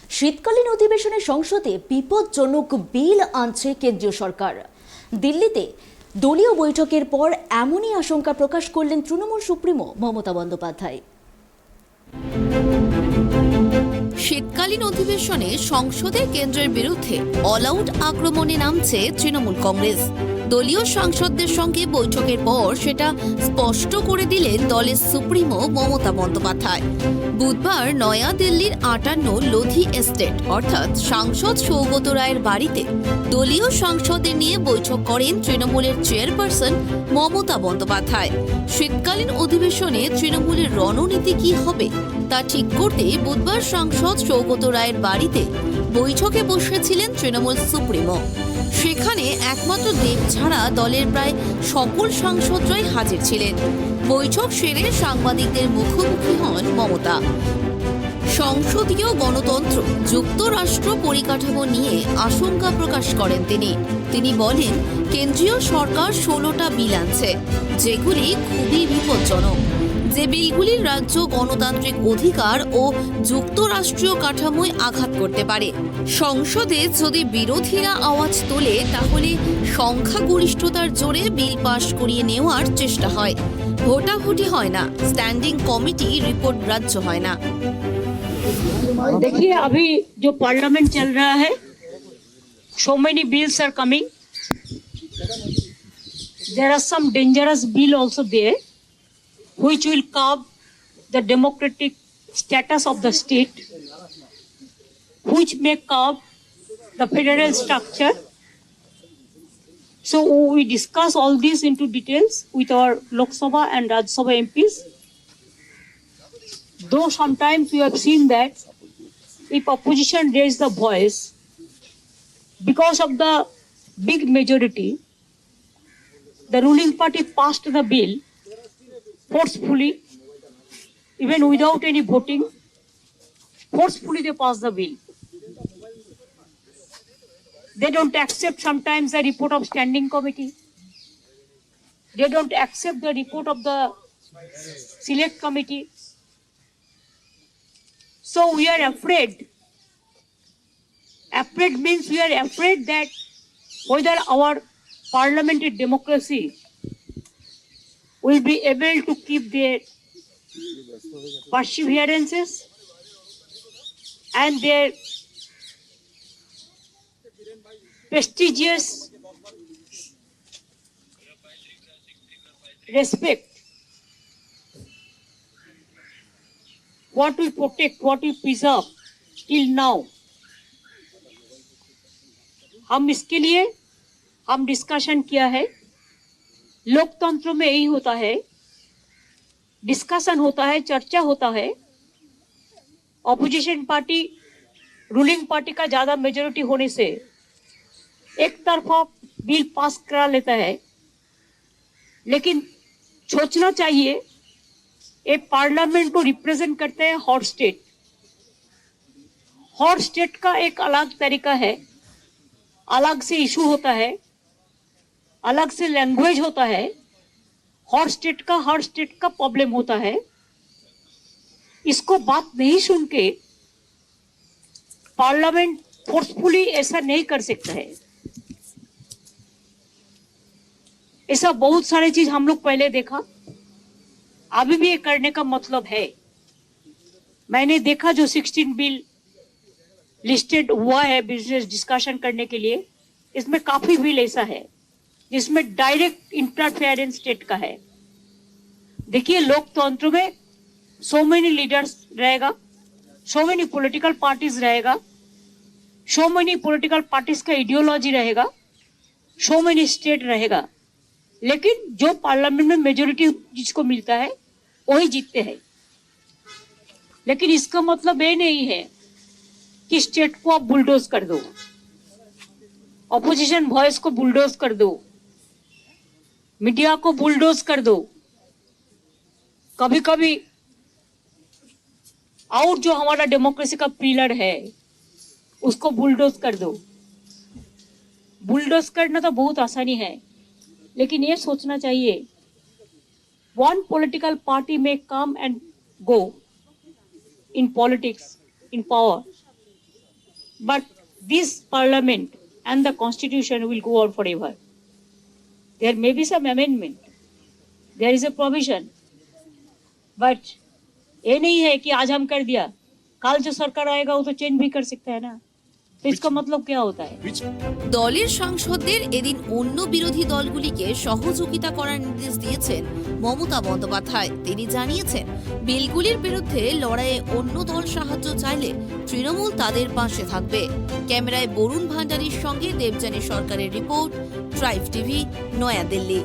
শীতকালীন অধিবেশনে সংসদে বিপজ্জনক বিল আনছে কেন্দ্রীয় সরকার। দিল্লিতে দলীয় বৈঠকের পর এমনই আশঙ্কা প্রকাশ করলেন তৃণমূল সুপ্রিমো মমতা বন্দ্যোপাধ্যায়। শীতকালীন অধিবেশনে সংসদে কেন্দ্রের বিরুদ্ধে অল আউট আক্রমণে নামছে তৃণমূল কংগ্রেস। দলীয় সাংসদদের সঙ্গে বৈঠকের পর সেটা স্পষ্ট করে দিলেন দলের সুপ্রিমো মমতা বন্দ্যোপাধ্যায়। বুধবার নয়া দিল্লির 58 লোধি এস্টেট অর্থাৎ সাংসদ সৌগত রায়ের বাড়িতে দলীয় সাংসদদের নিয়ে বৈঠক করেন তৃণমূলের চেয়ারপারসন মমতা বন্দ্যোপাধ্যায়। শীতকালীন অধিবেশনে তৃণমূলের রণনীতি কি হবে তা ঠিক করতে বুধবার সাংসদ সৌগত রায়ের বাড়িতে বৈঠকে বসেছিলেন তৃণমূল সুপ্রিমো। সেখানে একমাত্র দেব ছাড়া দলের প্রায় সকল সাংসদরাই হাজির ছিলেন। বৈঠক সেরে সাংবাদিকদের মুখোমুখি হন মমতা। সংসদীয় গণতন্ত্র যুক্তরাষ্ট্র পরিকাঠামো নিয়ে আশঙ্কা প্রকাশ করেন তিনি বলেন, কেন্দ্রীয় সরকার 16টা বিল আনছে, যেগুলি খুবই বিপজ্জনক। যে বিলগুলির রাজ্য গণতান্ত্রিক অধিকার ও যুক্তরাষ্ট্রীয় কাঠামোয় আঘাত করতে পারে। সংসদে যদি বিরোধীরা আওয়াজ তোলে তাহলে সংখ্যাগরিষ্ঠতার জোরে বিল পাশ করিয়ে নেওয়ার চেষ্টা হয়। ভোটাভুটি হয় না, স্টैंडिंग कमेटी रिपोर्ट ग्राह्य হয় না। देखिए, अभी जो पार्लियामेंट चल रहा है, so many bills are coming. There are some dangerous bill also there, which will curb the democratic status of the state, which may curb the federal structure. So we discuss all this into details with our Lok Sabha and Rajya Sabha MPs. Though sometimes we have seen that if opposition raise the voice, because of the big majority, the ruling party passed the bill forcefully, even without any voting. Forcefully they passed the bill. They don't accept sometimes the report of standing committee. They don't accept the report of the select committee. So we are afraid. Afraid means we are afraid that whether our parliamentary democracy will be able to keep their perseverances and their prestigious respect. What we protect, what we preserve till now. हम इसके लिए हम discussion किया है। लोकतंत्र में यही होता है, डिस्कशन होता है, चर्चा होता है। ऑपोजिशन पार्टी रूलिंग पार्टी का ज्यादा मेजोरिटी होने से एक तरफा बिल पास करा लेता है, लेकिन सोचना चाहिए ये पार्लियामेंट को रिप्रेजेंट करते हैं हॉट स्टेट। हॉट स्टेट का एक अलग तरीका है, अलग से इशू होता है, अलग से लैंग्वेज होता है। हॉट स्टेट का प्रॉब्लम होता है। इसको बात नहीं सुन के पार्लियामेंट फोर्सफुली ऐसा नहीं कर सकता है। ऐसा बहुत सारे चीज हम लोग पहले देखा, अभी भी ये करने का मतलब है। मैंने देखा जो 16 बिल लिस्टेड हुआ है बिजनेस डिस्कशन करने के लिए, इसमें काफी बिल ऐसा है जिसमें डायरेक्ट इंटरफेरेंस स्टेट का है। देखिए, लोकतंत्र में सो मेनी लीडर्स रहेगा, सो मेनी पॉलिटिकल पार्टीज रहेगा, सो मेनी पॉलिटिकल पार्टीज का आइडियोलॉजी रहेगा, सो मेनी स्टेट रहेगा, लेकिन जो पार्लियामेंट में मेजोरिटी जिसको मिलता है वही जीतते हैं। लेकिन इसका मतलब ये नहीं है कि स्टेट को आप बुलडोज कर दो, ऑपोजिशन वॉइस को बुलडोज कर दो, मीडिया को बुलडोज कर दो। कभी कभी और जो हमारा डेमोक्रेसी का पिलर है उसको बुलडोज कर दो। बुलडोज करना तो बहुत आसानी है, लेकिन ये सोचना चाहिए one political party may come and go in politics, in power, but this parliament and the constitution will go on forever. There may be some amendment, there is a provision, but ये नहीं है कि आज हम कर दिया, कल जो सरकार आएगा वो तो चेंज भी कर सकता है ना, तो इसका मतलब क्या होता है? দলের সাংসদদের এদিন অন্য বিরোধী দলগুলিকে সহযোগিতা করার নির্দেশ দিয়েছেন মমতা বন্দ্যোপাধ্যায়। তিনি জানিয়েছেন, বিলগুলির বিরুদ্ধে লড়াইয়ে অন্য দল সাহায্য চাইলে তৃণমূল তাদের পাশে থাকবে। ক্যামেরায় বরুণ ভান্ডারীর সঙ্গে দেবযানী সরকারের রিপোর্ট, ট্রাইব টিভি, নয়াদিল্লি।